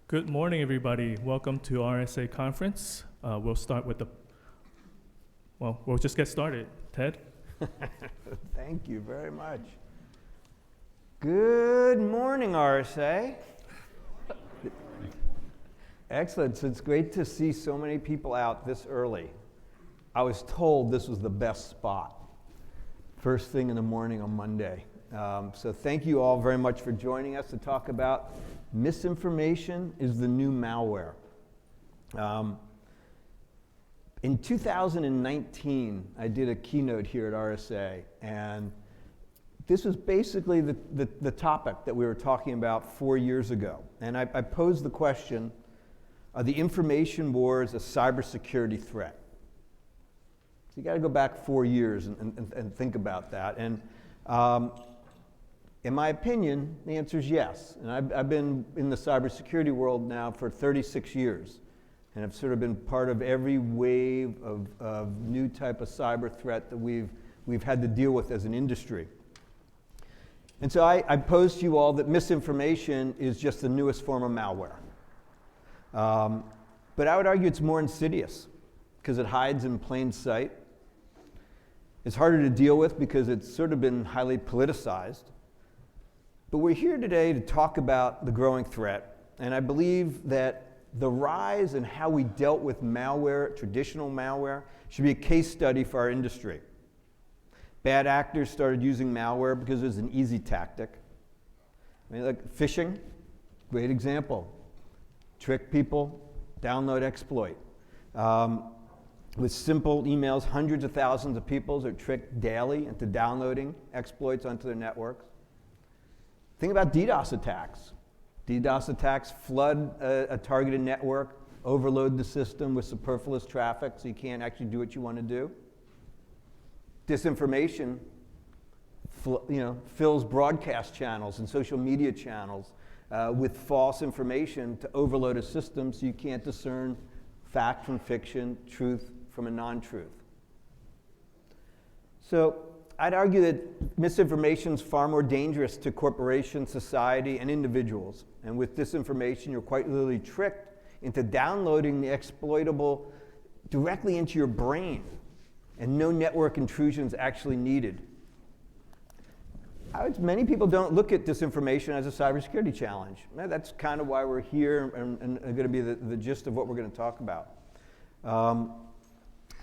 Good morning, everybody. Welcome to RSA conference. We'll start with we'll just get started. Ted? Thank you very much. Good morning, RSA. Excellent. So it's great to see so many people out this early. I was told this was the best spot, first thing in the morning on Monday. So thank you all very much for joining us to talk about misinformation is the new malware. In 2019, I did a keynote here at RSA, and this was basically the topic that we were talking about 4 years ago. And I posed the question, are the information wars a cybersecurity threat? So you got to go back 4 years and think about that. And in my opinion, the answer is yes. And I've been in the cybersecurity world now for 36 years. And I've sort of been part of every wave of new type of cyber threat that we've had to deal with as an industry. And so I pose to you all that misinformation is just the newest form of malware. But I would argue it's more insidious because it hides in plain sight. It's harder to deal with because it's sort of been highly politicized. But we're here today to talk about the growing threat, and I believe that the rise in how we dealt with malware, traditional malware, should be a case study for our industry. Bad actors started using malware because it was an easy tactic. I mean, like phishing, great example. Trick people, download exploit. With simple emails, hundreds of thousands of people are tricked daily into downloading exploits onto their networks. Think about DDoS attacks. DDoS attacks flood a targeted network, overload the system with superfluous traffic so you can't actually do what you want to do. Disinformation fills broadcast channels and social media channels with false information to overload a system so you can't discern fact from fiction, truth from a non-truth. So I'd argue that misinformation is far more dangerous to corporations, society, and individuals. And with disinformation, you're quite literally tricked into downloading the exploitable directly into your brain, and no network intrusion is actually needed. Many people don't look at disinformation as a cybersecurity challenge. That's kind of why we're here and going to be the gist of what we're going to talk about.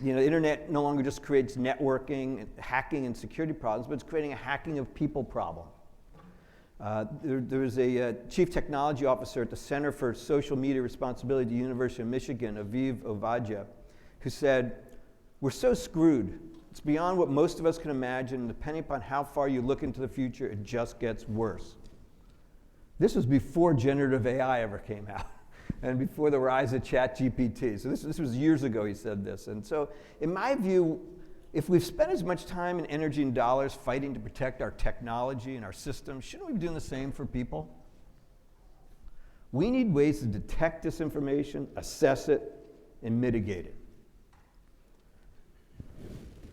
The internet no longer just creates networking, hacking, and security problems, but it's creating a hacking of people problem. There was a chief technology officer at the Center for Social Media Responsibility at the University of Michigan, Aviv Ovadia, who said, "We're so screwed. It's beyond what most of us can imagine. Depending upon how far you look into the future, it just gets worse." This was before generative AI ever came out, and before the rise of ChatGPT. So this was years ago he said this. And so in my view, if we've spent as much time and energy and dollars fighting to protect our technology and our systems, shouldn't we be doing the same for people? We need ways to detect disinformation, assess it, and mitigate it.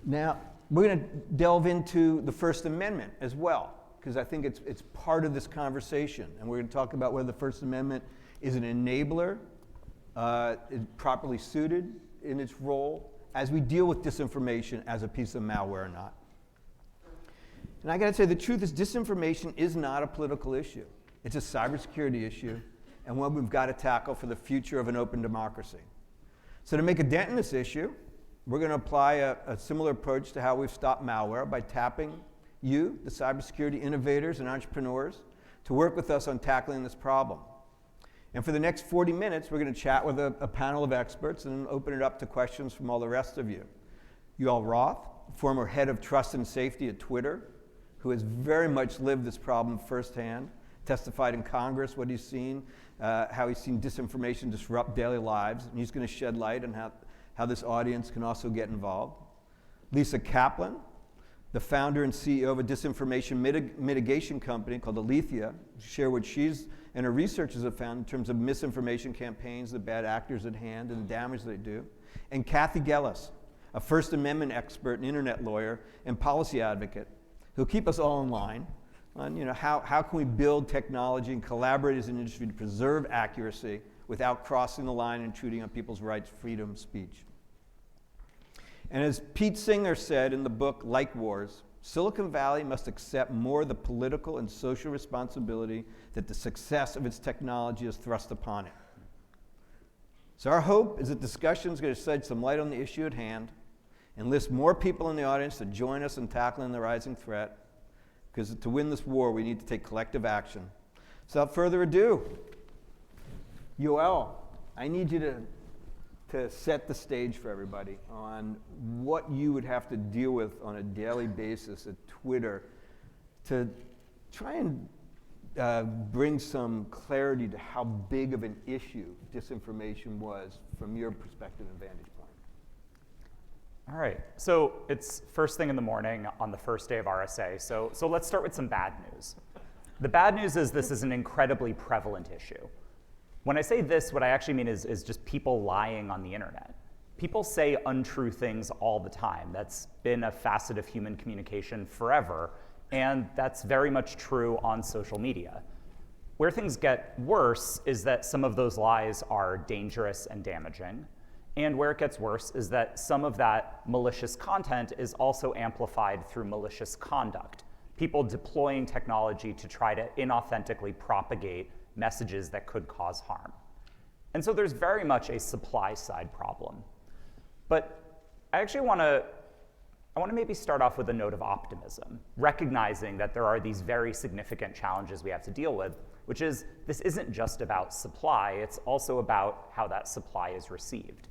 Now, we're going to delve into the First Amendment as well, because I think it's part of this conversation. And we're going to talk about whether the First Amendment is an enabler, properly suited in its role, as we deal with disinformation as a piece of malware or not. And I got to say, the truth is disinformation is not a political issue. It's a cybersecurity issue, and one we've got to tackle for the future of an open democracy. So to make a dent in this issue, we're going to apply a similar approach to how we've stopped malware by tapping you, the cybersecurity innovators and entrepreneurs, to work with us on tackling this problem. And for the next 40 minutes, we're going to chat with a panel of experts and then open it up to questions from all the rest of you. Yoel Roth, former head of trust and safety at Twitter, who has very much lived this problem firsthand, testified in Congress what he's seen, how he's seen disinformation disrupt daily lives, and he's going to shed light on how this audience can also get involved. Lisa Kaplan, the founder and CEO of a disinformation mitigation company called Alethea, share what she's and her researchers have found in terms of misinformation campaigns, the bad actors at hand, and the damage they do. And Kathy Gellis, a First Amendment expert and internet lawyer and policy advocate, who'll keep us all in line on how can we build technology and collaborate as an industry to preserve accuracy without crossing the line and intruding on people's rights, freedom of speech. And as Pete Singer said in the book Like Wars, Silicon Valley must accept more of the political and social responsibility that the success of its technology has thrust upon it. So our hope is that discussion is going to shed some light on the issue at hand, enlist more people in the audience to join us in tackling the rising threat, because to win this war, we need to take collective action. So without further ado, Yoel, I need you to set the stage for everybody on what you would have to deal with on a daily basis at Twitter to try and bring some clarity to how big of an issue disinformation was from your perspective and vantage point. All right, so it's first thing in the morning on the first day of RSA, so let's start with some bad news. The bad news is this is an incredibly prevalent issue. When I say this, what I actually mean is just people lying on the internet. People say untrue things all the time. That's been a facet of human communication forever, and that's very much true on social media. Where things get worse is that some of those lies are dangerous and damaging, and where it gets worse is that some of that malicious content is also amplified through malicious conduct. People deploying technology to try to inauthentically propagate messages that could cause harm. And so there's very much a supply side problem. But I actually want to maybe start off with a note of optimism, recognizing that there are these very significant challenges we have to deal with, which is this isn't just about supply, it's also about how that supply is received.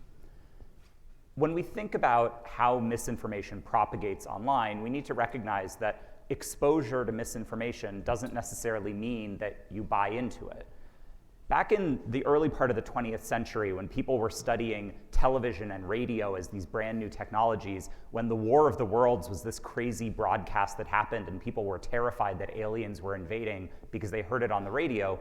When we think about how misinformation propagates online, we need to recognize that exposure to misinformation doesn't necessarily mean that you buy into it. Back in the early part of the 20th century, when people were studying television and radio as these brand new technologies, when the War of the Worlds was this crazy broadcast that happened and people were terrified that aliens were invading because they heard it on the radio,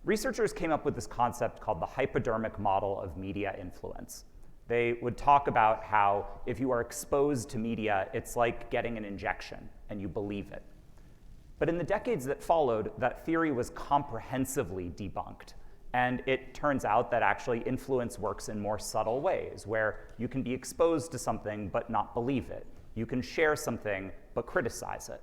researchers came up with this concept called the hypodermic model of media influence. They would talk about how if you are exposed to media, it's like getting an injection and you believe it. But in the decades that followed, that theory was comprehensively debunked. And it turns out that actually influence works in more subtle ways, where you can be exposed to something but not believe it. You can share something but criticize it.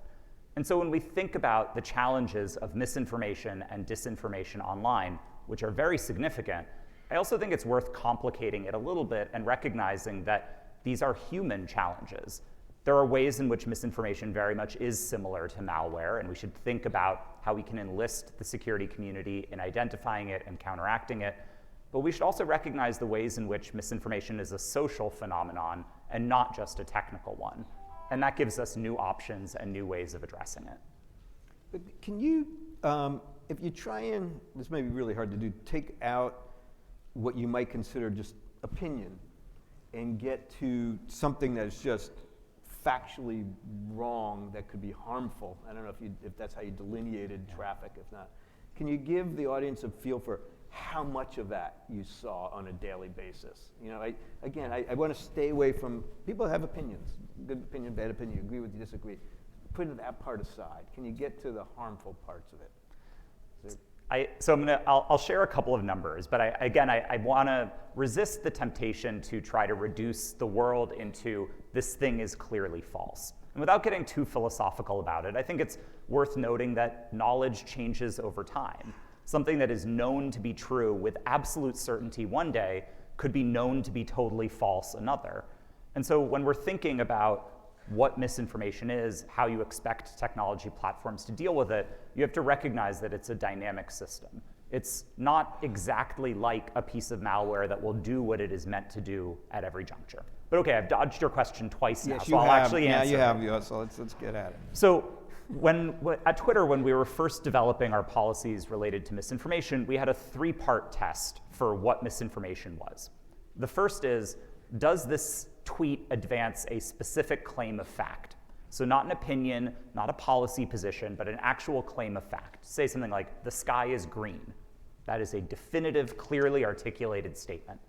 And so when we think about the challenges of misinformation and disinformation online, which are very significant, I also think it's worth complicating it a little bit and recognizing that these are human challenges. There are ways in which misinformation very much is similar to malware, and we should think about how we can enlist the security community in identifying it and counteracting it. But we should also recognize the ways in which misinformation is a social phenomenon and not just a technical one. And that gives us new options and new ways of addressing it. But can you, if you try and, this may be really hard to do, take out what you might consider just opinion and get to something that is just factually wrong that could be harmful. I don't know if that's how you delineated traffic, if not. Can you give the audience a feel for how much of that you saw on a daily basis? You know, I want to stay away from, people have opinions, good opinion, bad opinion, you agree with, you disagree. Put that part aside. Can you get to the harmful parts of it? I'll share a couple of numbers, but I want to resist the temptation to try to reduce the world into this thing is clearly false. And without getting too philosophical about it, I think it's worth noting that knowledge changes over time. Something that is known to be true with absolute certainty one day could be known to be totally false another. And so when we're thinking about what misinformation is, how you expect technology platforms to deal with it, you have to recognize that it's a dynamic system. It's not exactly like a piece of malware that will do what it is meant to do at every juncture. But okay, I've dodged your question twice now, so I'll actually answer. Yeah, you have, so let's get at it. So at Twitter, when we were first developing our policies related to misinformation, we had a 3-part test for what misinformation was. The first is, does this tweet advance a specific claim of fact? So not an opinion, not a policy position, but an actual claim of fact. Say something like, the sky is green. That is a definitive, clearly articulated statement.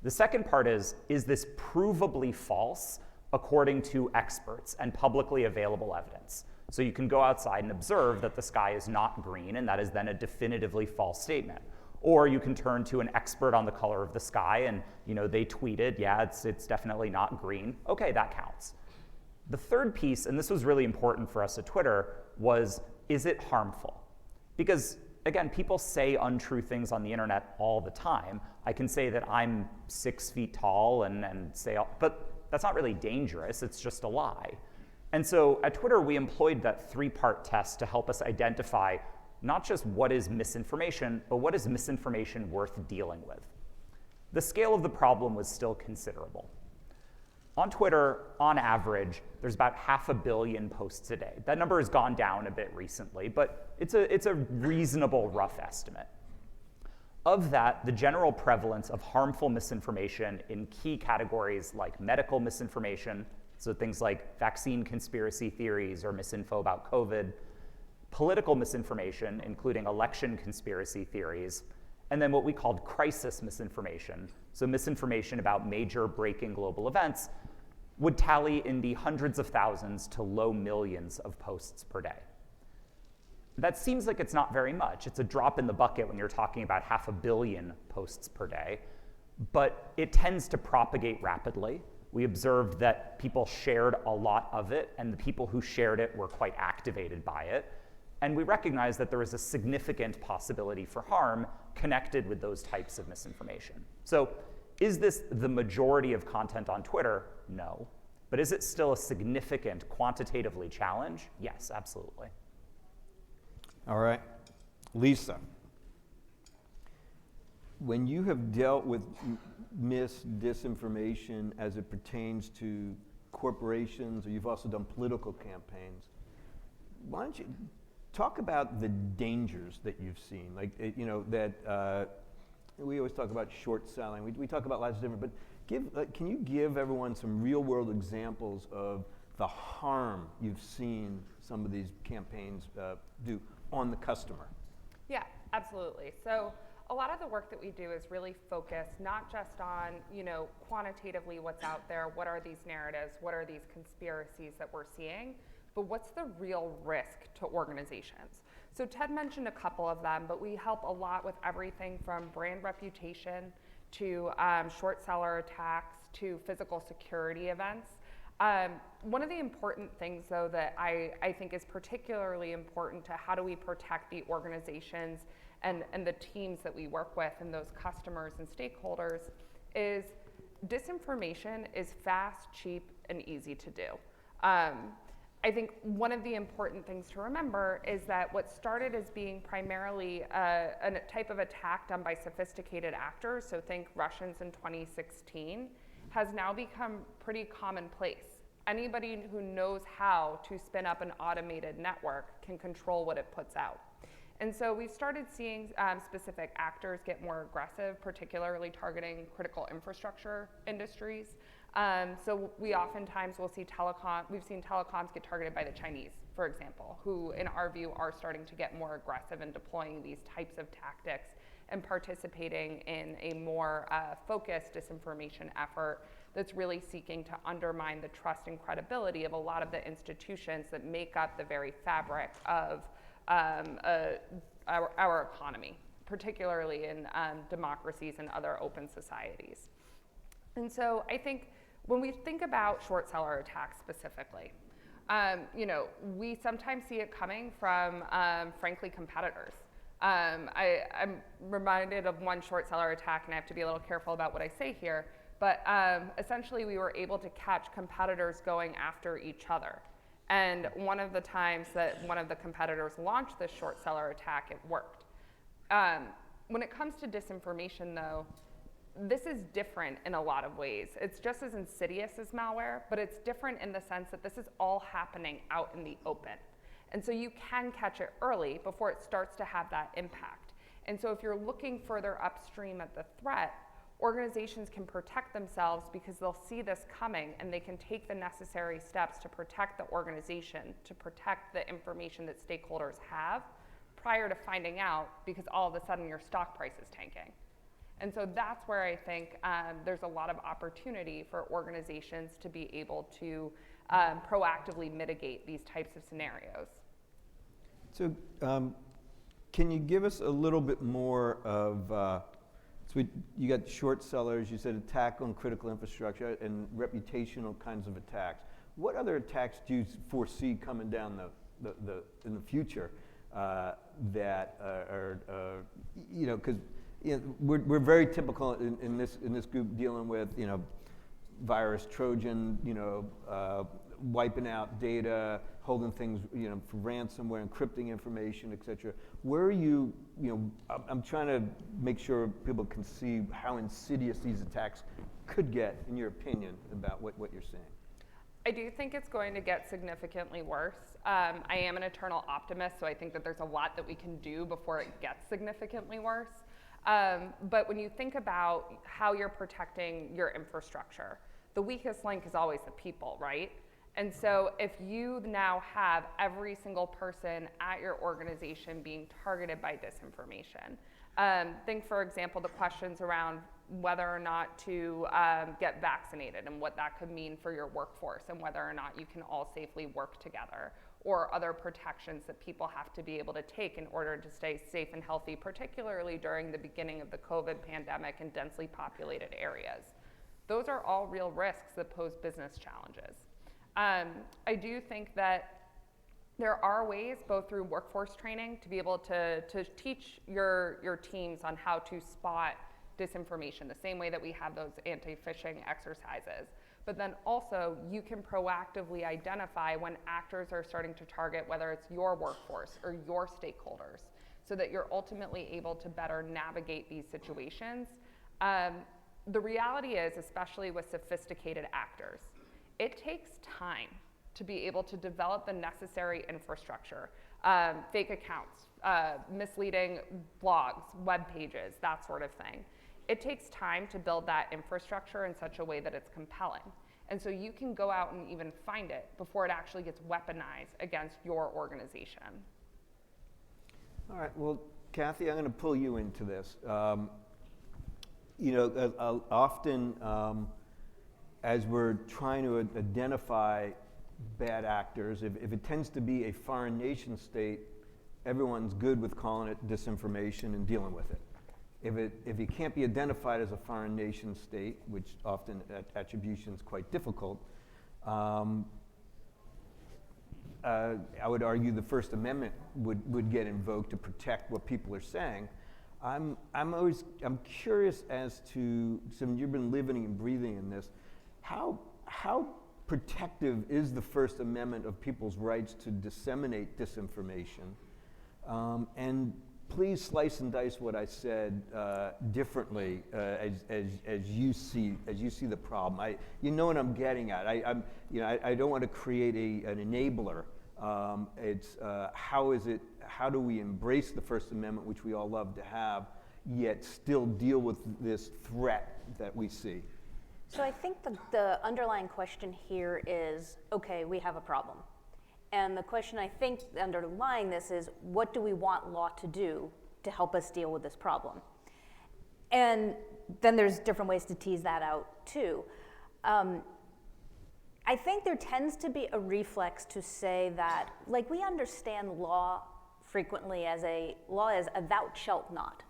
The second part is this provably false according to experts and publicly available evidence? So you can go outside and observe that the sky is not green, and that is then a definitively false statement. Or you can turn to an expert on the color of the sky and they tweeted, yeah, it's definitely not green. Okay, that counts. The third piece, and this was really important for us at Twitter, was, is it harmful? Because again, people say untrue things on the internet all the time. I can say that I'm 6 feet tall and say, but that's not really dangerous, it's just a lie. And so at Twitter, we employed that 3-part test to help us identify not just what is misinformation, but what is misinformation worth dealing with. The scale of the problem was still considerable. On Twitter, on average, there's about 500 million posts a day. That number has gone down a bit recently, but it's a reasonable rough estimate. Of that, the general prevalence of harmful misinformation in key categories like medical misinformation, so things like vaccine conspiracy theories or misinfo about COVID, political misinformation, including election conspiracy theories, and then what we called crisis misinformation, so misinformation about major breaking global events, would tally in the hundreds of thousands to low millions of posts per day. That seems like it's not very much. It's a drop in the bucket when you're talking about 500 million posts per day, but it tends to propagate rapidly. We observed that people shared a lot of it, and the people who shared it were quite activated by it. And we recognized that there was a significant possibility for harm connected with those types of misinformation. So is this the majority of content on Twitter? No. But is it still a significant quantitatively challenge? Yes, absolutely. All right. Lisa, when you have dealt with disinformation as it pertains to corporations, or you've also done political campaigns, why don't you talk about the dangers that you've seen? Like, we always talk about short selling. We talk about lots of different, but can you give everyone some real world examples of the harm you've seen some of these campaigns do on the customer? Yeah, absolutely. So a lot of the work that we do is really focused not just on, quantitatively what's out there, what are these narratives, what are these conspiracies that we're seeing, but what's the real risk to organizations? So Ted mentioned a couple of them, but we help a lot with everything from brand reputation to short seller attacks to physical security events. One of the important things, though, that I think is particularly important to how do we protect the organizations and the teams that we work with and those customers and stakeholders is disinformation is fast, cheap, and easy to do. I think one of the important things to remember is that what started as being primarily a type of attack done by sophisticated actors, so think Russians in 2016, has now become pretty commonplace. Anybody who knows how to spin up an automated network can control what it puts out. And so we've started seeing specific actors get more aggressive, particularly targeting critical infrastructure industries. So we oftentimes will see we've seen telecoms get targeted by the Chinese, for example, who in our view are starting to get more aggressive in deploying these types of tactics and participating in a more focused disinformation effort that's really seeking to undermine the trust and credibility of a lot of the institutions that make up the very fabric of our economy, particularly in democracies and other open societies. And so I think when we think about short seller attacks specifically, we sometimes see it coming from, frankly, competitors. I'm reminded of one short seller attack, and I have to be a little careful about what I say here, but essentially we were able to catch competitors going after each other. And one of the times that one of the competitors launched this short seller attack, it worked. When it comes to disinformation, though, this is different in a lot of ways. It's just as insidious as malware, but it's different in the sense that this is all happening out in the open. And so you can catch it early before it starts to have that impact. And so if you're looking further upstream at the threat, organizations can protect themselves because they'll see this coming and they can take the necessary steps to protect the organization, to protect the information that stakeholders have prior to finding out, because all of a sudden your stock price is tanking. And so that's where I think there's a lot of opportunity for organizations to be able to proactively mitigate these types of scenarios. So, can you give us a little bit more of, you got short sellers, you said attack on critical infrastructure and reputational kinds of attacks. What other attacks do you foresee coming down in the future that are, because we're very typical in this group dealing with, virus, Trojan, wiping out data, holding things, for ransomware, encrypting information, et cetera. Where are you, I'm trying to make sure people can see how insidious these attacks could get, in your opinion, about what you're saying. I do think it's going to get significantly worse. I am an eternal optimist, so I think that there's a lot that we can do before it gets significantly worse. But when you think about how you're protecting your infrastructure, the weakest link is always the people, right? And so if you now have every single person at your organization being targeted by disinformation, think, for example, the questions around whether or not to get vaccinated and what that could mean for your workforce and whether or not you can all safely work together, or other protections that people have to be able to take in order to stay safe and healthy, particularly during the beginning of the COVID pandemic in densely populated areas. Those are all real risks that pose business challenges. I do think that there are ways, both through workforce training, to be able to teach your teams on how to spot disinformation, the same way that we have those anti-phishing exercises. But then also, you can proactively identify when actors are starting to target, whether it's your workforce or your stakeholders, so that you're ultimately able to better navigate these situations. The reality is, especially with sophisticated actors, it takes time to be able to develop the necessary infrastructure, fake accounts, misleading blogs, web pages, that sort of thing. It takes time to build that infrastructure in such a way that it's compelling. And so you can go out and even find it before it actually gets weaponized against your organization. All right, well, Kathy, I'm going to pull you into this. Often as we're trying to identify bad actors, if it tends to be a foreign nation state, everyone's good with calling it disinformation and dealing with it. If it can't be identified as a foreign nation state, which often attribution is quite difficult, I would argue the First Amendment would get invoked to protect what people are saying. I'm curious as to, so you've been living and breathing in this, how protective is the First Amendment of people's rights to disseminate disinformation? And please slice and dice what I said differently as you see the problem. You know what I'm getting at. I don't want to create an enabler. How do we embrace the First Amendment, which we all love to have, yet still deal with this threat that we see? So I think the underlying question here is, okay, we have a problem. And the question I think underlying this is, what do we want law to do to help us deal with this problem? And then there's different ways to tease that out too. I think there tends to be a reflex to say that, like, we understand law frequently as a thou shalt not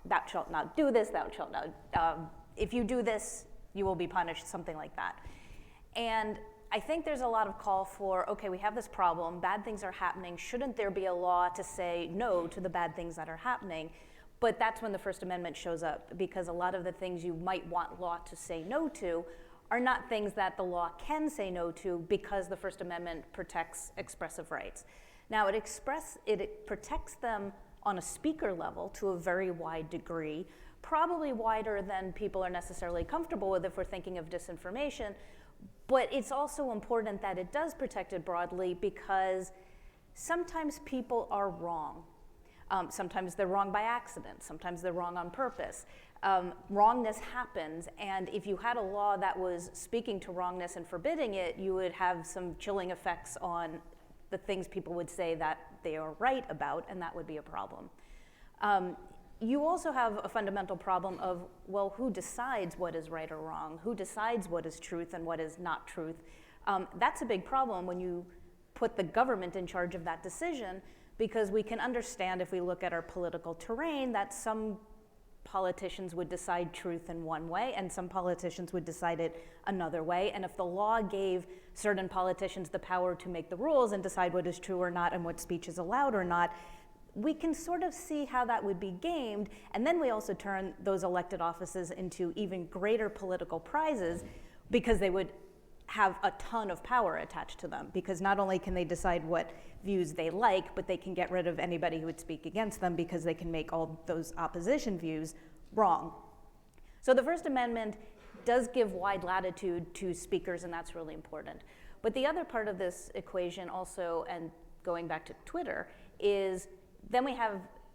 do this, thou shalt not, if you do this, you will be punished, something like that. And I think there's a lot of call for, okay, we have this problem, bad things are happening, shouldn't there be a law to say no to the bad things that are happening? But that's when the First Amendment shows up, because a lot of the things you might want law to say no to are not things that the law can say no to, because the First Amendment protects expressive rights. Now, it protects them on a speaker level to a very wide degree, probably wider than people are necessarily comfortable with if we're thinking of disinformation. But it's also important that it does protect it broadly, because sometimes people are wrong. Sometimes they're wrong by accident. Sometimes they're wrong on purpose. Wrongness happens, and if you had a law that was speaking to wrongness and forbidding it, you would have some chilling effects on the things people would say that they are right about, and that would be a problem. You also have a fundamental problem of, well, who decides what is right or wrong? Who decides what is truth and what is not truth? That's a big problem when you put the government in charge of that decision, because we can understand, if we look at our political terrain, that some politicians would decide truth in one way and some politicians would decide it another way. And if the law gave certain politicians the power to make the rules and decide what is true or not and what speech is allowed or not, we can sort of see how that would be gamed. And then we also turn those elected offices into even greater political prizes, because they would have a ton of power attached to them, because not only can they decide what views they like, but they can get rid of anybody who would speak against them, because they can make all those opposition views wrong. So the First Amendment does give wide latitude to speakers, and that's really important. But the other part of this equation also, and going back to Twitter, is then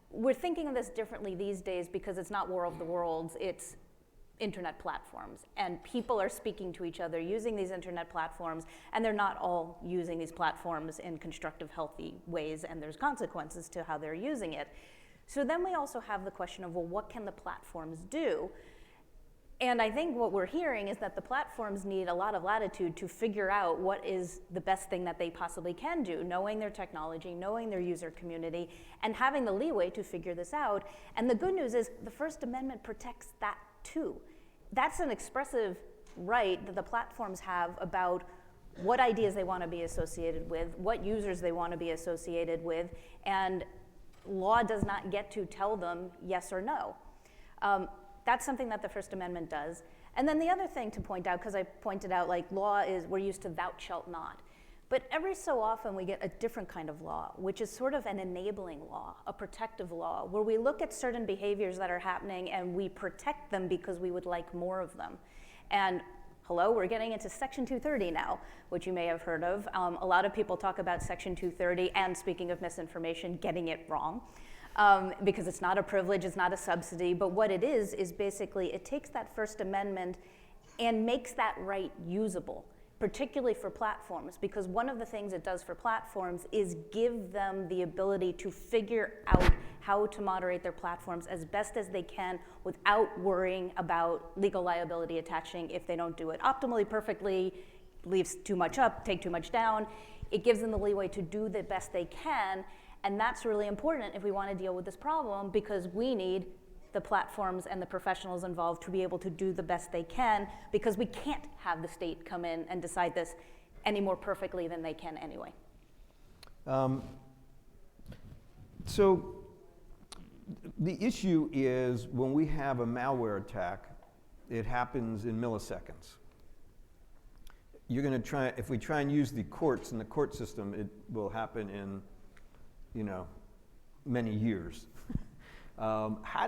we're thinking of this differently these days, because it's not War of the Worlds, it's internet platforms, and people are speaking to each other using these internet platforms, and they're not all using these platforms in constructive, healthy ways, and there's consequences to how they're using it. So then we also have the question of, well, what can the platforms do? And I think what we're hearing is that the platforms need a lot of latitude to figure out what is the best thing that they possibly can do, knowing their technology, knowing their user community, and having the leeway to figure this out. And the good news is the First Amendment protects that too. That's an expressive right that the platforms have about what ideas they want to be associated with, what users they want to be associated with, and law does not get to tell them yes or no. That's something that the First Amendment does. And then the other thing to point out, because I pointed out, like, law is, we're used to thou shalt not. But every so often we get a different kind of law, which is sort of an enabling law, a protective law, where we look at certain behaviors that are happening and we protect them because we would like more of them. And hello, we're getting into Section 230 now, which you may have heard of. A lot of people talk about Section 230, and speaking of misinformation, getting it wrong. Because it's not a privilege, it's not a subsidy, but what it is basically it takes that First Amendment and makes that right usable, particularly for platforms, because one of the things it does for platforms is give them the ability to figure out how to moderate their platforms as best as they can without worrying about legal liability attaching if they don't do it optimally, perfectly, leaves too much up, take too much down. It gives them the leeway to do the best they can, and that's really important if we want to deal with this problem, because we need the platforms and the professionals involved to be able to do the best they can, because we can't have the state come in and decide this any more perfectly than they can anyway. So the issue is, when we have a malware attack, it happens in milliseconds. You're going to try, if we try and use the courts and the court system, it will happen in, many years. How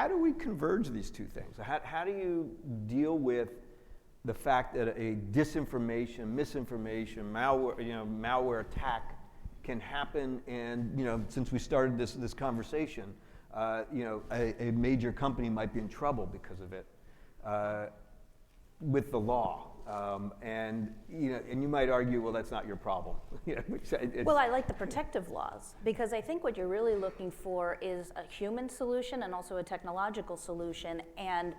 do we converge these two things? How do you deal with the fact that a disinformation, misinformation, malware attack can happen, and since we started this conversation, a major company might be in trouble because of it with the law. And you might argue, well, that's not your problem. Well, I like the protective laws, because I think what you're really looking for is a human solution and also a technological solution. And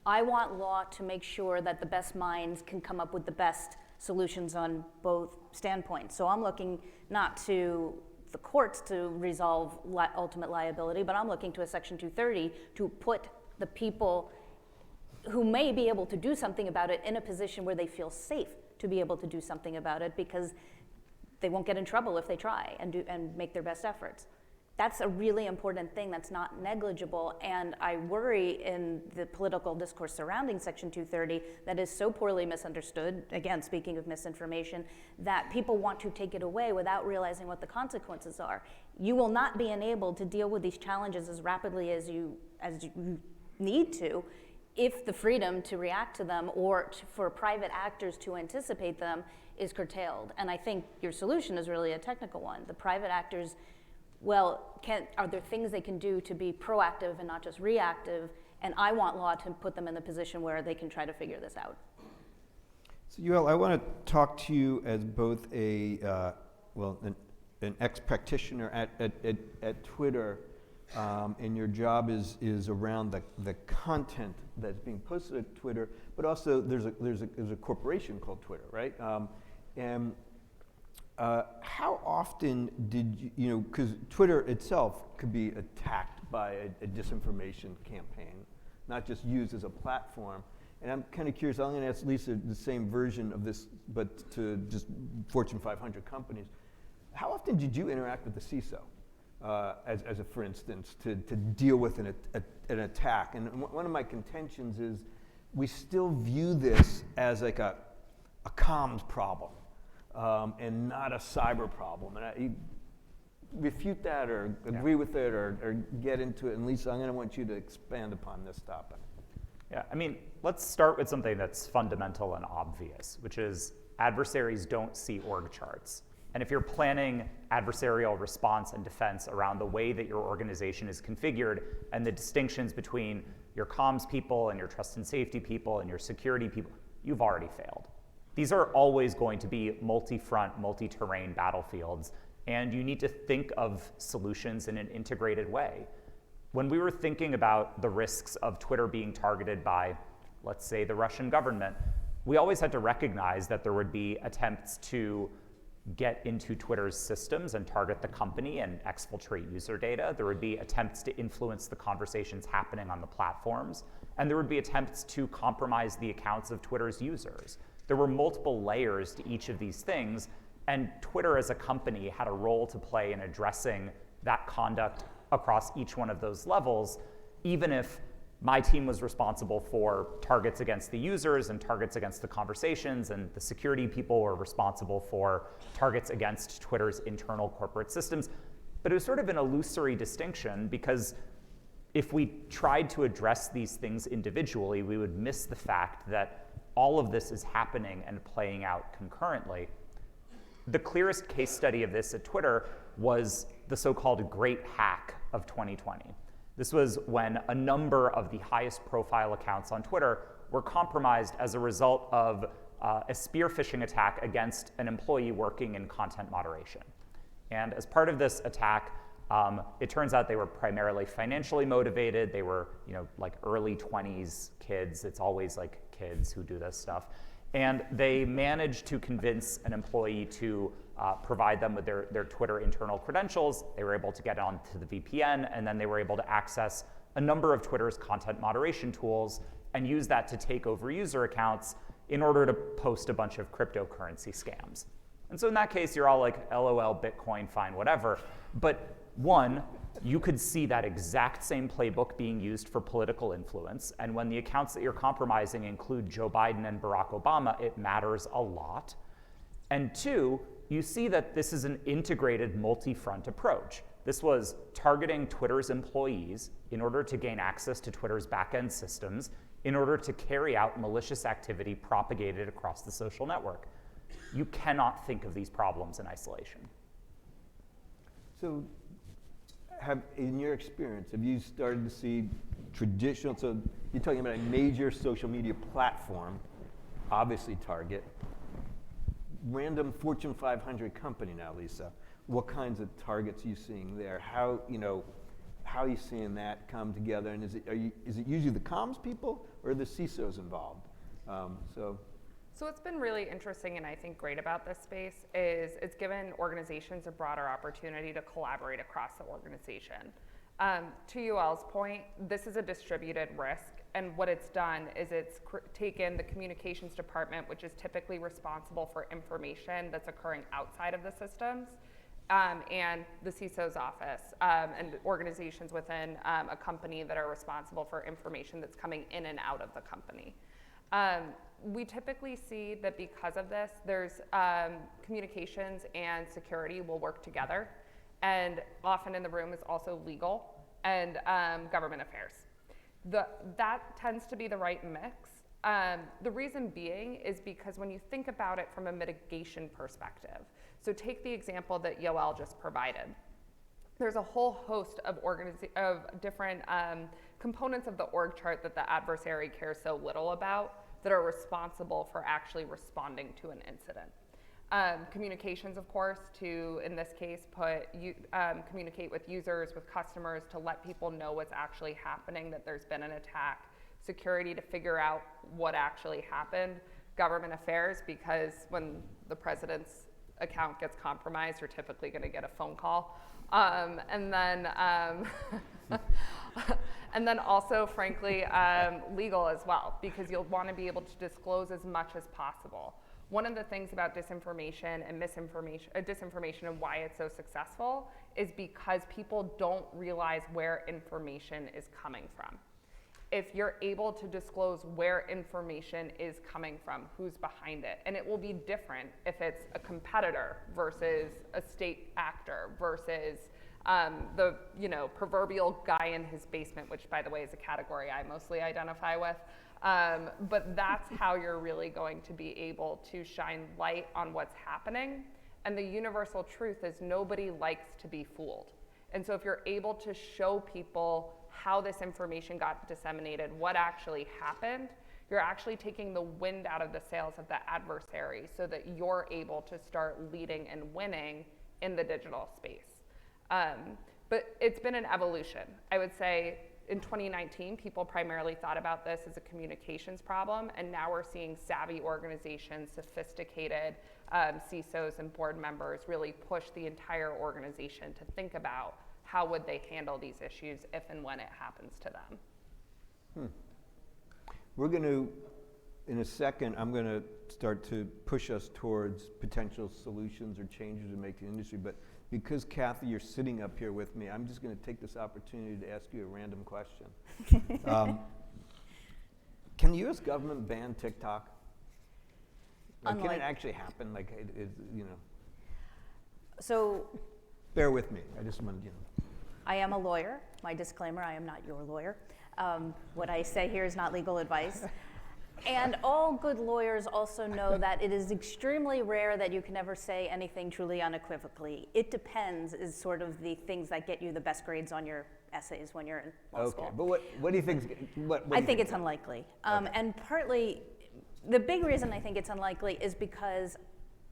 I want law to make sure that the best minds can come up with the best solutions on both standpoints. So I'm looking not to the courts to resolve ultimate liability, but I'm looking to a Section 230 to put the people who may be able to do something about it in a position where they feel safe to be able to do something about it, because they won't get in trouble if they try and make their best efforts. That's a really important thing that's not negligible, and I worry in the political discourse surrounding Section 230 that is so poorly misunderstood, again, speaking of misinformation, that people want to take it away without realizing what the consequences are. You will not be enabled to deal with these challenges as rapidly as you need to if the freedom to react to them or for private actors to anticipate them is curtailed. And I think your solution is really a technical one. The private actors, are there things they can do to be proactive and not just reactive? And I want law to put them in the position where they can try to figure this out. So Yoel, I want to talk to you as both an ex-practitioner at Twitter, and your job is around the content that's being posted at Twitter, but also there's a corporation called Twitter, right? And how often did you know, because Twitter itself could be attacked by a disinformation campaign, not just used as a platform. And I'm kind of curious, I'm going to ask Lisa the same version of this, but to just Fortune 500 companies. How often did you interact with the CISO, as a for instance, to deal with an attack? And one of my contentions is we still view this as like a comms problem and not a cyber problem. And you refute that or agree with it or get into it. And Lisa, I'm going to want you to expand upon this topic. Yeah, I mean, let's start with something that's fundamental and obvious, which is adversaries don't see org charts. And if you're planning adversarial response and defense around the way that your organization is configured and the distinctions between your comms people and your trust and safety people and your security people, you've already failed. These are always going to be multi-front, multi-terrain battlefields, and you need to think of solutions in an integrated way. When we were thinking about the risks of Twitter being targeted by, let's say, the Russian government, we always had to recognize that there would be attempts to get into Twitter's systems and target the company and exfiltrate user data. There would be attempts to influence the conversations happening on the platforms. And there would be attempts to compromise the accounts of Twitter's users. There were multiple layers to each of these things, and Twitter as a company had a role to play in addressing that conduct across each one of those levels, even if my team was responsible for targets against the users and targets against the conversations, and the security people were responsible for targets against Twitter's internal corporate systems. But it was sort of an illusory distinction, because if we tried to address these things individually, we would miss the fact that all of this is happening and playing out concurrently. The clearest case study of this at Twitter was the so-called Great Hack of 2020. This was when a number of the highest profile accounts on Twitter were compromised as a result of a spear phishing attack against an employee working in content moderation. And as part of this attack, it turns out they were primarily financially motivated. They were, like early 20s kids. It's always like kids who do this stuff. And they managed to convince an employee to provide them with their Twitter internal credentials. They were able to get onto the VPN, and then they were able to access a number of Twitter's content moderation tools and use that to take over user accounts in order to post a bunch of cryptocurrency scams. And so in that case, you're all like, LOL, Bitcoin, fine, whatever. But one, you could see that exact same playbook being used for political influence. And when the accounts that you're compromising include Joe Biden and Barack Obama, it matters a lot. And two, you see that this is an integrated multi-front approach. This was targeting Twitter's employees in order to gain access to Twitter's back-end systems, in order to carry out malicious activity propagated across the social network. You cannot think of these problems in isolation. So, in your experience, have you started to see traditional, so you're talking about a major social media platform, obviously Target, random Fortune 500 company now, Lisa, what kinds of targets are you seeing there? How are you seeing that come together? And is it usually the comms people or the CISOs involved? So what's been really interesting and I think great about this space is it's given organizations a broader opportunity to collaborate across the organization. To UL's point, this is a distributed risk, and what it's done is it's taken the communications department, which is typically responsible for information that's occurring outside of the systems, and the CISO's office, and organizations within a company that are responsible for information that's coming in and out of the company. We typically see that because of this, there's communications and security will work together, and often in the room is also legal and government affairs. That tends to be the right mix. The reason being is because when you think about it from a mitigation perspective, so take the example that Yoel just provided. There's a whole host of different components of the org chart that the adversary cares so little about that are responsible for actually responding to an incident. Communications, of course, to, in this case, communicate with users, with customers, to let people know what's actually happening, that there's been an attack. Security, to figure out what actually happened. government affairs, because when the president's account gets compromised, you're typically going to get a phone call. And then also, frankly, legal as well, because you'll want to be able to disclose as much as possible. One of the things about disinformation and disinformation and why it's so successful is because people don't realize where information is coming from. If you're able to disclose where information is coming from, who's behind it, and it will be different if it's a competitor versus a state actor versus the proverbial guy in his basement, which by the way is a category I mostly identify with. But that's how you're really going to be able to shine light on what's happening. And the universal truth is nobody likes to be fooled. And so if you're able to show people how this information got disseminated, what actually happened, you're actually taking the wind out of the sails of the adversary so that you're able to start leading and winning in the digital space. But it's been an evolution. I would say in 2019, people primarily thought about this as a communications problem, and now we're seeing savvy organizations, sophisticated CISOs and board members really push the entire organization to think about how would they handle these issues if and when it happens to them. We're going to, in a second, I'm going to start to push us towards potential solutions or changes to make the industry, but because Kathy, you're sitting up here with me, I'm just going to take this opportunity to ask you a random question. Can the U.S. government ban TikTok? Like, can it actually happen? Like, So bear with me. I just wanted, I am a lawyer. My disclaimer, I am not your lawyer. What I say here is not legal advice. And all good lawyers also know that it is extremely rare that you can ever say anything truly unequivocally. It depends is sort of the things that get you the best grades on your essays when you're in law school. Okay, but what do you think? I think it's unlikely. And partly, the big reason I think it's unlikely is because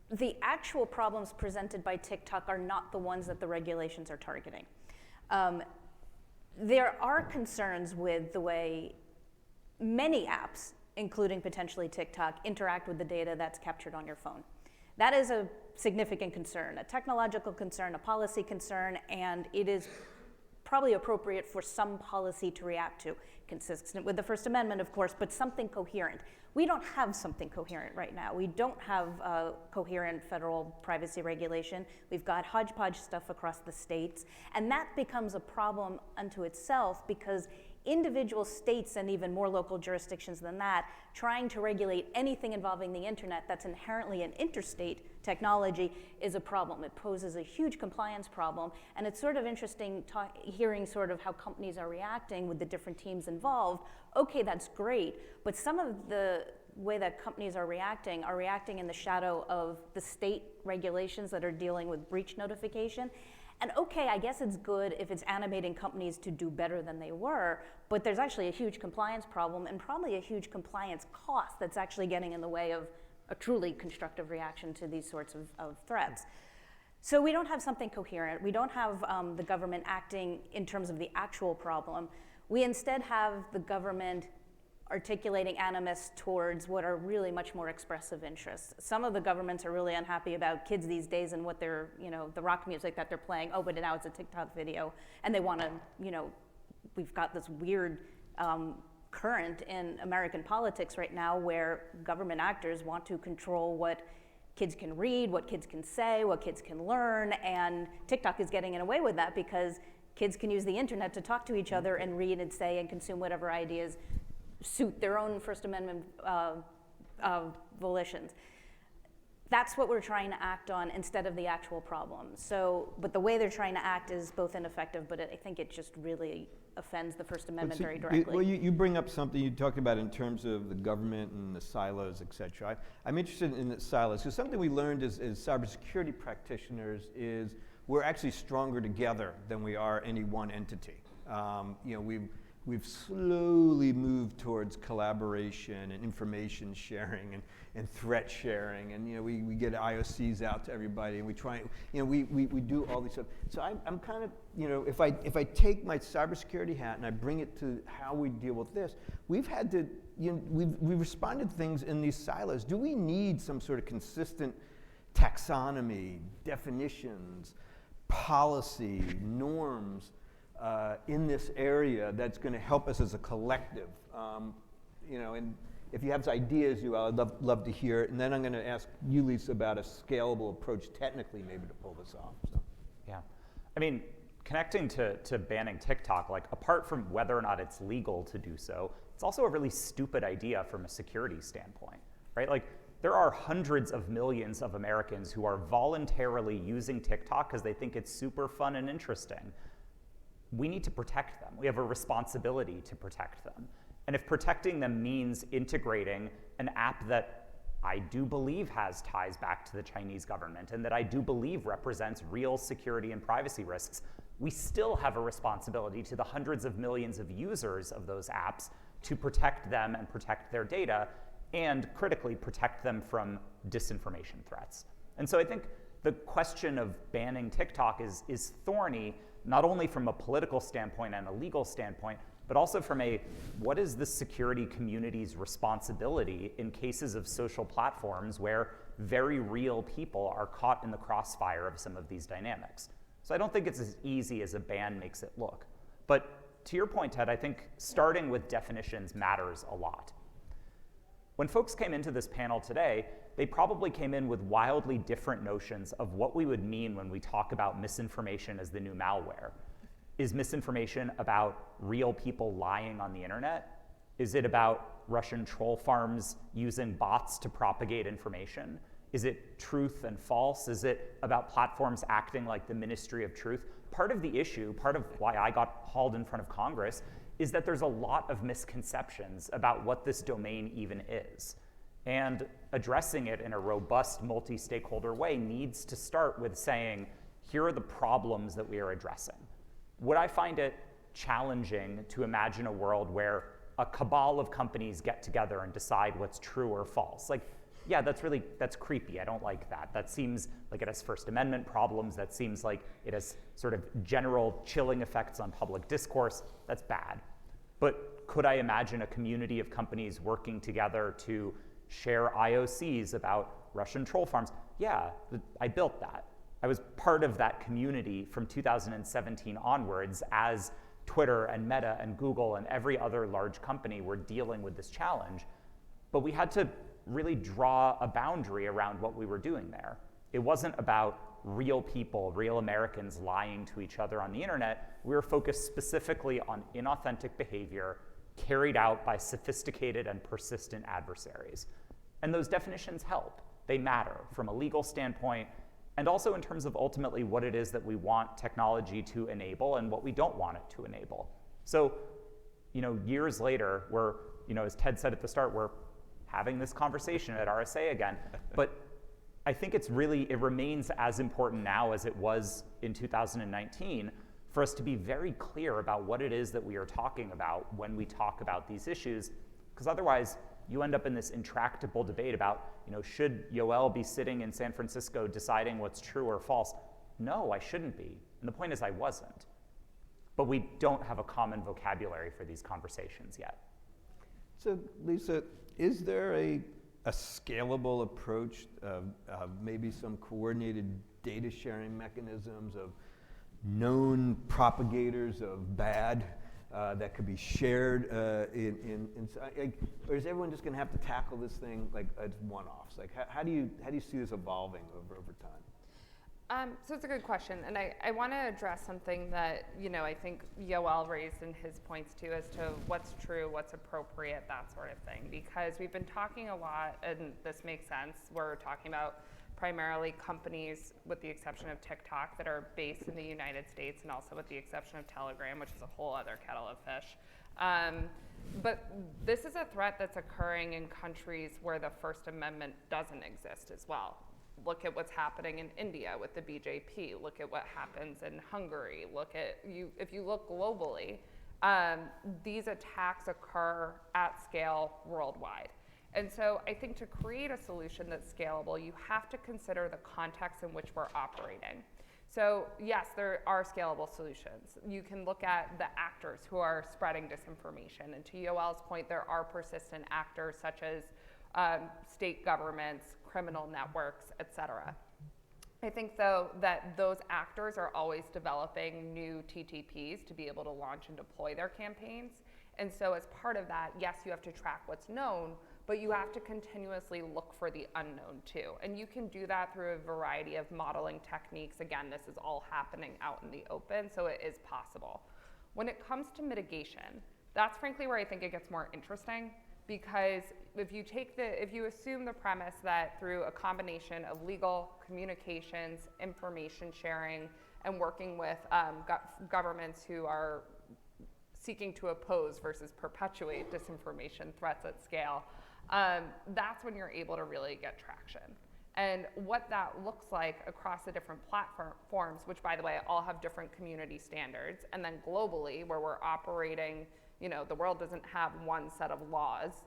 the actual problems presented by TikTok are not the ones that the regulations are targeting. There are concerns with the way many apps, including potentially TikTok, interact with the data that's captured on your phone. That is a significant concern, a technological concern, a policy concern, and it is probably appropriate for some policy to react to, consistent with the First Amendment, of course, but something coherent. We don't have something coherent right now. We don't have a coherent federal privacy regulation. We've got hodgepodge stuff across the states, and that becomes a problem unto itself because individual states and even more local jurisdictions than that trying to regulate anything involving the internet that's inherently an interstate technology is a problem. It poses a huge compliance problem, and it's sort of interesting hearing sort of how companies are reacting with the different teams involved. Okay, that's great, but some of the way that companies are reacting in the shadow of the state regulations that are dealing with breach notification. And okay, I guess it's good if it's animating companies to do better than they were, but there's actually a huge compliance problem and probably a huge compliance cost that's actually getting in the way of a truly constructive reaction to these sorts of threats. So we don't have something coherent. We don't have the government acting in terms of the actual problem. We instead have the government articulating animus towards what are really much more expressive interests. Some of the governments are really unhappy about kids these days and what they're, the rock music that they're playing. Oh, but now it's a TikTok video. And they want to, we've got this weird current in American politics right now where government actors want to control what kids can read, what kids can say, what kids can learn. And TikTok is getting in away with that because kids can use the internet to talk to each other and read and say and consume whatever ideas suit their own First Amendment volitions. That's what we're trying to act on instead of the actual problem. So, but the way they're trying to act is both ineffective, but I think it just really offends the First Amendment very directly. Well, you bring up something you talked about in terms of the government and the silos, et cetera. I'm interested in the silos, because something we learned as cybersecurity practitioners is we're actually stronger together than we are any one entity. we've slowly moved towards collaboration and information sharing and threat sharing, and we get IOCs out to everybody, and we try, we do all these stuff. So I'm kind of, if I take my cybersecurity hat and I bring it to how we deal with this, we've had to, we've responded to things in these silos. Do we need some sort of consistent taxonomy, definitions, policy, norms in this area that's going to help us as a collective? And if you have ideas, I'd love to hear it. And then I'm going to ask you, Lisa, about a scalable approach technically maybe to pull this off. So. Yeah. I mean, connecting to banning TikTok, like apart from whether or not it's legal to do so, it's also a really stupid idea from a security standpoint, right? Like there are hundreds of millions of Americans who are voluntarily using TikTok because they think it's super fun and interesting. We need to protect them. We have a responsibility to protect them. And if protecting them means integrating an app that I do believe has ties back to the Chinese government and that I do believe represents real security and privacy risks, we still have a responsibility to the hundreds of millions of users of those apps to protect them and protect their data, and critically protect them from disinformation threats. And so I think the question of banning TikTok is thorny, not only from a political standpoint and a legal standpoint, but also from a what is the security community's responsibility in cases of social platforms where very real people are caught in the crossfire of some of these dynamics. So I don't think it's as easy as a ban makes it look. But to your point, Ted, I think starting with definitions matters a lot. When folks came into this panel today, they probably came in with wildly different notions of what we would mean when we talk about misinformation as the new malware. Is misinformation about real people lying on the internet? Is it about Russian troll farms using bots to propagate information? Is it truth and false? Is it about platforms acting like the Ministry of Truth? Part of the issue, part of why I got hauled in front of Congress, is that there's a lot of misconceptions about what this domain even is. And addressing it in a robust multi-stakeholder way needs to start with saying, here are the problems that we are addressing. Would I find it challenging to imagine a world where a cabal of companies get together and decide what's true or false? Like, yeah, that's creepy. I don't like that. That seems like it has First Amendment problems. That seems like it has sort of general chilling effects on public discourse. That's bad. But could I imagine a community of companies working together to share IOCs about Russian troll farms? Yeah, I built that. I was part of that community from 2017 onwards as Twitter and Meta and Google and every other large company were dealing with this challenge. But we had to really draw a boundary around what we were doing there. It wasn't about real people, real Americans lying to each other on the internet. We were focused specifically on inauthentic behavior carried out by sophisticated and persistent adversaries. And those definitions help. They matter from a legal standpoint, and also in terms of ultimately what it is that we want technology to enable and what we don't want it to enable. So, years later, we're, as Ted said at the start, we're having this conversation at RSA again. But I think it remains as important now as it was in 2019 for us to be very clear about what it is that we are talking about when we talk about these issues, because otherwise you end up in this intractable debate about, should Yoel be sitting in San Francisco deciding what's true or false? No, I shouldn't be. And the point is I wasn't. But we don't have a common vocabulary for these conversations yet. So, Lisa, is there a scalable approach, maybe some coordinated data sharing mechanisms of known propagators of bad that could be shared or is everyone just going to have to tackle this thing like as one-offs? Like, how do you see this evolving over time? So it's a good question, and I want to address something that I think Yoel raised in his points too, as to what's true, what's appropriate, that sort of thing. Because we've been talking a lot, and this makes sense. We're talking about primarily companies, with the exception of TikTok, that are based in the United States, and also with the exception of Telegram, which is a whole other kettle of fish. But this is a threat that's occurring in countries where the First Amendment doesn't exist as well. Look at what's happening in India with the BJP. Look at what happens in Hungary. If you look globally, these attacks occur at scale worldwide. And so I think to create a solution that's scalable, you have to consider the context in which we're operating. So yes, there are scalable solutions. You can look at the actors who are spreading disinformation. And to Yoel's point, there are persistent actors such as state governments, criminal networks, et cetera. I think, though, that those actors are always developing new TTPs to be able to launch and deploy their campaigns. And so as part of that, yes, you have to track what's known, but you have to continuously look for the unknown too. And you can do that through a variety of modeling techniques. Again, this is all happening out in the open, so it is possible. When it comes to mitigation, that's frankly where I think it gets more interesting, because if you assume the premise that through a combination of legal, communications, information sharing, and working with governments who are seeking to oppose versus perpetuate disinformation threats at scale, that's when you're able to really get traction. And what that looks like across the different platforms, which by the way, all have different community standards, and then globally, where we're operating, the world doesn't have one set of laws,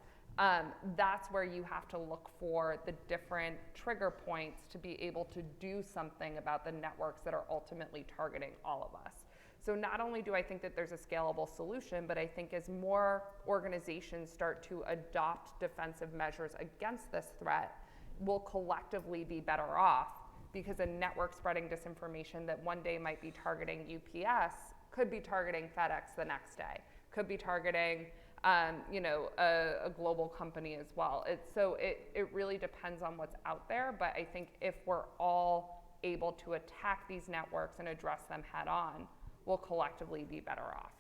that's where you have to look for the different trigger points to be able to do something about the networks that are ultimately targeting all of us. So not only do I think that there's a scalable solution, but I think as more organizations start to adopt defensive measures against this threat, we'll collectively be better off, because a network spreading disinformation that one day might be targeting UPS could be targeting FedEx the next day, could be targeting a global company as well. It really depends on what's out there, but I think if we're all able to attack these networks and address them head on, we'll collectively be better off.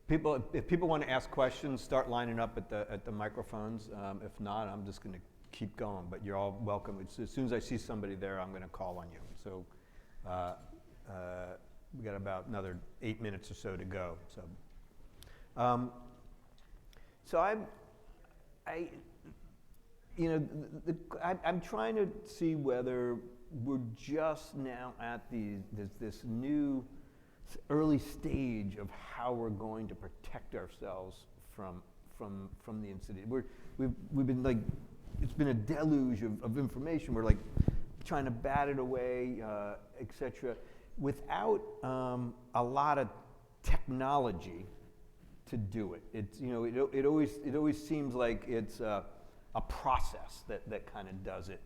If people want to ask questions, start lining up at the microphones. If not, I'm just going to keep going, but you're all welcome. As soon as I see somebody there, I'm going to call on you. So we got about another 8 minutes or so to go. I'm trying to see whether we're just now at this new early stage of how we're going to protect ourselves from the incident. We've been like, it's been a deluge of information. We're like trying to bat it away, et cetera, without a lot of technology to do it. It's, it always seems like it's a process that kind of does it.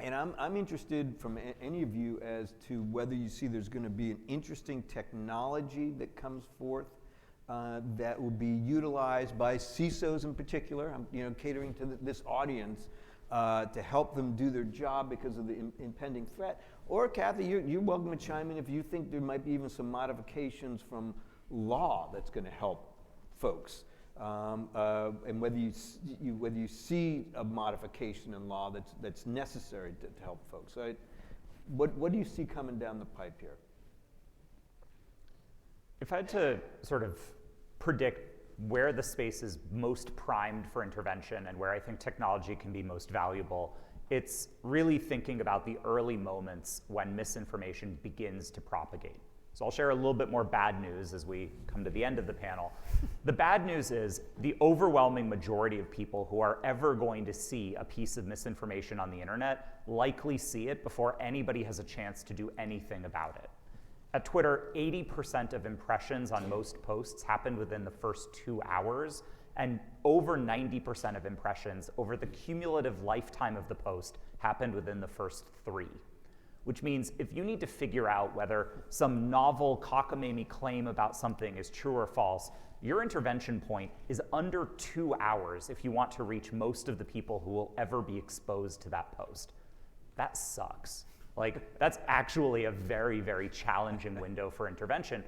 And I'm interested from any of you as to whether you see there's going to be an interesting technology that comes forth that will be utilized by CISOs in particular. I'm catering to this audience to help them do their job because of the impending threat. Or Kathy, you're welcome to chime in if you think there might be even some modifications from law that's going to help folks. And whether you see a modification in law that's necessary to help folks. So what do you see coming down the pipe here? If I had to sort of predict where the space is most primed for intervention and where I think technology can be most valuable, it's really thinking about the early moments when misinformation begins to propagate. So I'll share a little bit more bad news as we come to the end of the panel. The bad news is the overwhelming majority of people who are ever going to see a piece of misinformation on the internet likely see it before anybody has a chance to do anything about it. At Twitter, 80% of impressions on most posts happened within the first 2 hours, and over 90% of impressions over the cumulative lifetime of the post happened within the first 3. Which means if you need to figure out whether some novel cockamamie claim about something is true or false, your intervention point is under 2 hours if you want to reach most of the people who will ever be exposed to that post. That sucks. Like, that's actually a very, very challenging window for intervention.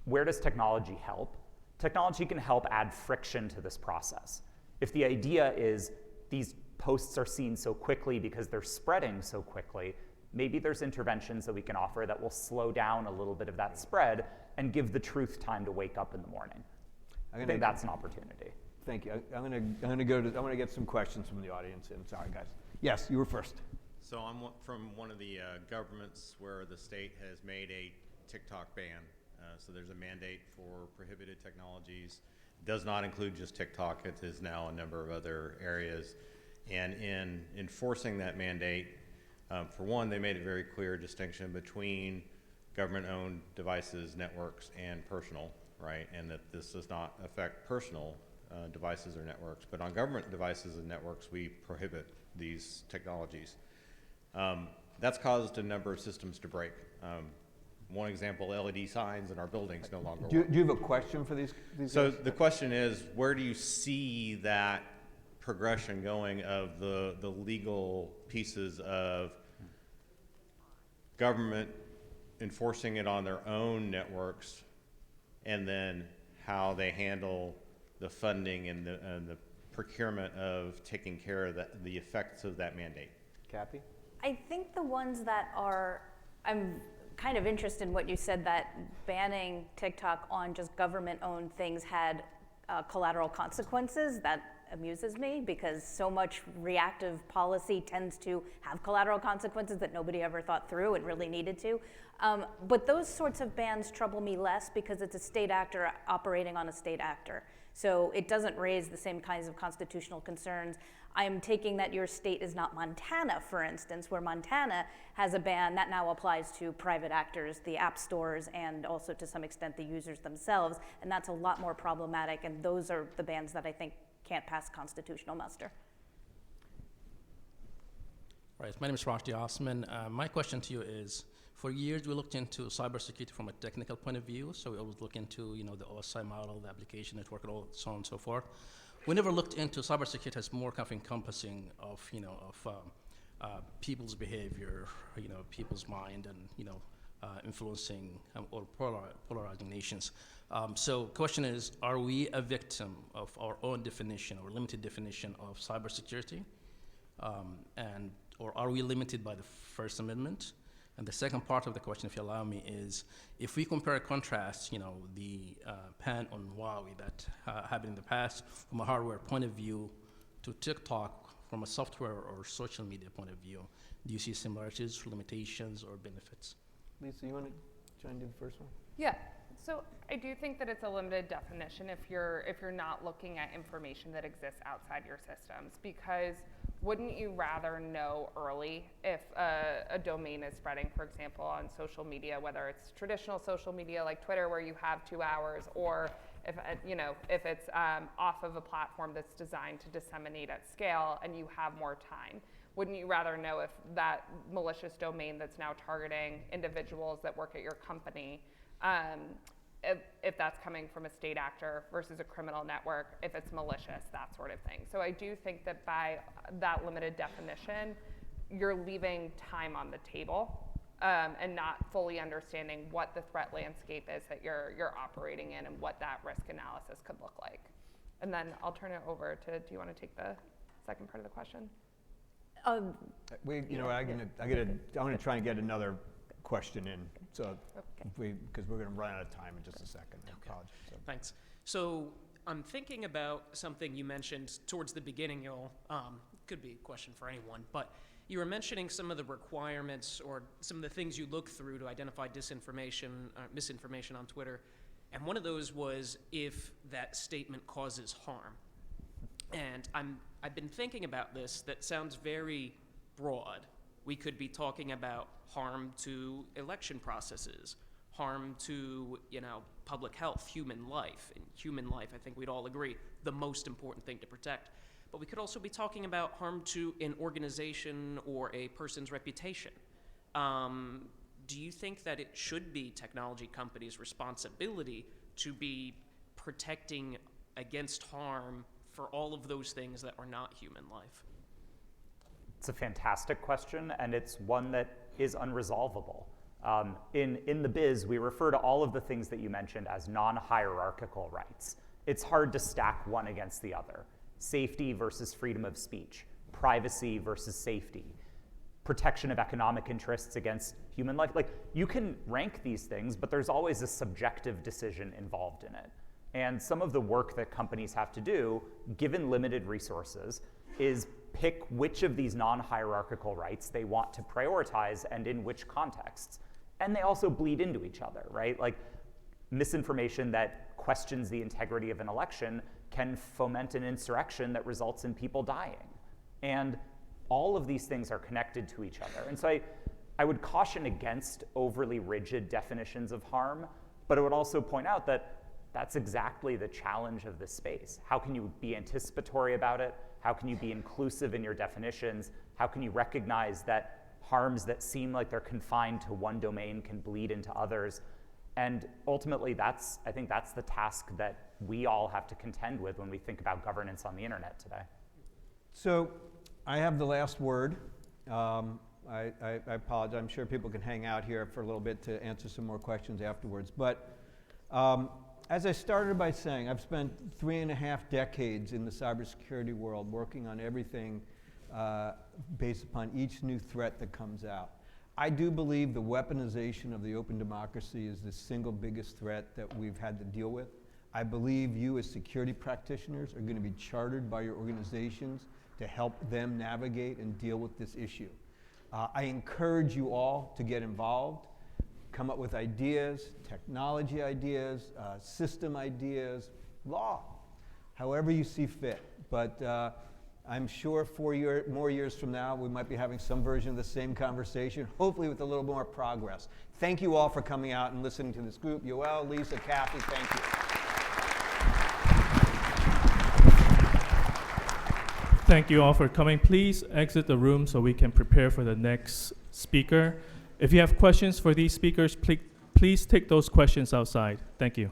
Where does technology help? Technology can help add friction to this process. If the idea is these posts are seen so quickly because they're spreading so quickly, maybe there's interventions that we can offer that will slow down a little bit of that spread and give the truth time to wake up in the morning. I think that's an opportunity. Thank you. I'm gonna get some questions from the audience. And sorry, guys. Yes, you were first. So I'm from one of the governments where the state has made a TikTok ban. So there's a mandate for prohibited technologies. Does not include just TikTok. It is now a number of other areas. And in enforcing that mandate, for one, they made a very clear distinction between government-owned devices, networks, and personal, right? And that this does not affect personal devices or networks. But on government devices and networks, we prohibit these technologies. That's caused a number of systems to break. One example, LED signs in our buildings no longer Do work. you have a question for these So guys? the question is, where do you see that progression going of the legal pieces of government enforcing it on their own networks, and then how they handle the funding and the procurement of taking care of the effects of that mandate? Kathy? I think the ones that are, I'm kind of interested in what you said, that banning TikTok on just government-owned things had collateral consequences. That amuses me because so much reactive policy tends to have collateral consequences that nobody ever thought through and really needed to. But those sorts of bans trouble me less because it's a state actor operating on a state actor. So it doesn't raise the same kinds of constitutional concerns. I'm taking that your state is not Montana, for instance, where Montana has a ban that now applies to private actors, the app stores, and also to some extent the users themselves. And that's a lot more problematic, and those are the bans that I think can't pass constitutional muster. Right, my name is Rashdi Osman. My question to you is, for years we looked into cybersecurity from a technical point of view, so we always look into the OSI model, the application network, and all so on and so forth. We never looked into cybersecurity as more kind of encompassing of people's behavior, people's mind, and influencing or polarizing nations. So question is, are we a victim of our own definition or limited definition of cybersecurity? Or are we limited by the First Amendment? And the second part of the question, if you allow me, is if we compare and contrast, the ban on Huawei that happened in the past from a hardware point of view to TikTok from a software or social media point of view, do you see similarities, limitations, or benefits? Lisa, you want to try and do the first one? Yeah, so I do think that it's a limited definition if you're not looking at information that exists outside your systems, because wouldn't you rather know early if a domain is spreading, for example, on social media, whether it's traditional social media like Twitter where you have 2 hours, or if it's off of a platform that's designed to disseminate at scale and you have more time? Wouldn't you rather know if that malicious domain that's now targeting individuals that work at your company, if that's coming from a state actor versus a criminal network, if it's malicious, that sort of thing. So I do think that by that limited definition, you're leaving time on the table and not fully understanding what the threat landscape is that you're operating in and what that risk analysis could look like. And then I'll turn it over to, do you want to take the second part of the question? I'm going to try and get another question in, so because we're going to run out of time in just a second. I apologize. So. Thanks. So I'm thinking about something you mentioned towards the beginning, Joel. Could be a question for anyone, but you were mentioning some of the requirements or some of the things you look through to identify disinformation, misinformation on Twitter. And one of those was if that statement causes harm. And I've been thinking about this. That sounds very broad. We could be talking about harm to election processes, harm to public health, human life. And human life, I think we'd all agree, the most important thing to protect. But we could also be talking about harm to an organization or a person's reputation. Do you think that it should be technology companies' responsibility to be protecting against harm for all of those things that are not human life? It's a fantastic question, and it's one that is unresolvable. In the biz, we refer to all of the things that you mentioned as non-hierarchical rights. It's hard to stack one against the other. Safety versus freedom of speech, privacy versus safety, protection of economic interests against human life. Like, you can rank these things, but there's always a subjective decision involved in it. And some of the work that companies have to do, given limited resources, is pick which of these non-hierarchical rights they want to prioritize and in which contexts. And they also bleed into each other, right? Like misinformation that questions the integrity of an election can foment an insurrection that results in people dying. And all of these things are connected to each other. And so I would caution against overly rigid definitions of harm, but I would also point out that that's exactly the challenge of this space. How can you be anticipatory about it? How can you be inclusive in your definitions? How can you recognize that harms that seem like they're confined to one domain can bleed into others? And ultimately, I think that's the task that we all have to contend with when we think about governance on the internet today. So I have the last word. I apologize. I'm sure people can hang out here for a little bit to answer some more questions afterwards. But as I started by saying, I've spent 3.5 decades in the cybersecurity world working on everything based upon each new threat that comes out. I do believe the weaponization of the open democracy is the single biggest threat that we've had to deal with. I believe you as security practitioners are going to be chartered by your organizations to help them navigate and deal with this issue. I encourage you all to get involved, come up with ideas, technology ideas, system ideas, law, however you see fit. But I'm sure 4 more years from now, we might be having some version of the same conversation, hopefully with a little more progress. Thank you all for coming out and listening to this group. Yoel, Lisa, Kathy, thank you. Thank you all for coming. Please exit the room so we can prepare for the next speaker. If you have questions for these speakers, please take those questions outside. Thank you.